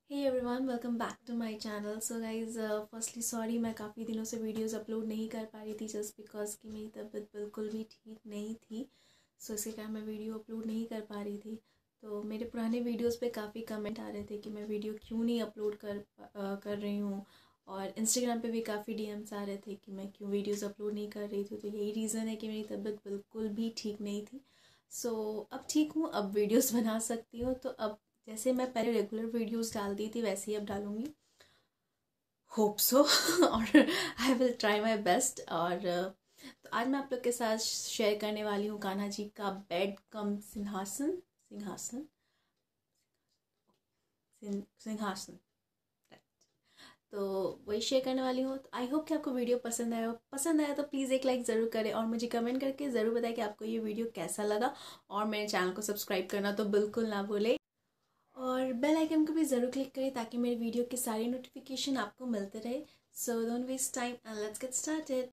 Hey everyone, welcome back to my channel. So guys, firstly sorry, मैं काफ़ी दिनों से वीडियोस अपलोड नहीं कर पा रही थी जस्ट बिकॉज कि मेरी तबीयत बिल्कुल भी ठीक नहीं थी। सो इसके कारण मैं वीडियो अपलोड नहीं कर पा रही थी। तो मेरे पुराने वीडियोस पे काफ़ी कमेंट आ रहे थे कि मैं वीडियो क्यों नहीं अपलोड कर रही हूँ, और इंस्टाग्राम पे भी काफ़ी डीएम्स आ रहे थे कि मैं क्यों वीडियोस अपलोड नहीं कर रही थी। तो यही रीज़न है कि मेरी तबीयत बिल्कुल भी ठीक नहीं थी। सो अब ठीक हूँ, अब वीडियोस बना सकती हूँ। तो अब जैसे मैं पहले रेगुलर वीडियोस डालती थी वैसे ही अब डालूँगी, होप सो और I will try my best. और तो आज मैं आप लोग के साथ शेयर करने वाली हूँ कान्हा जी का बेड कम सिंहासन। सिंहासन सिंहासन, तो वही शेयर करने वाली हूँ। तो आई होप कि आपको वीडियो पसंद आया हो। पसंद आया तो प्लीज़ एक लाइक ज़रूर करें और मुझे कमेंट करके ज़रूर बताएं कि आपको ये वीडियो कैसा लगा। और मेरे चैनल को सब्सक्राइब करना तो बिल्कुल ना भूलें, और बेल आइकन को भी ज़रूर क्लिक करें ताकि मेरे वीडियो की सारी नोटिफिकेशन आपको मिलते रहे। So don't waste time and let's get started.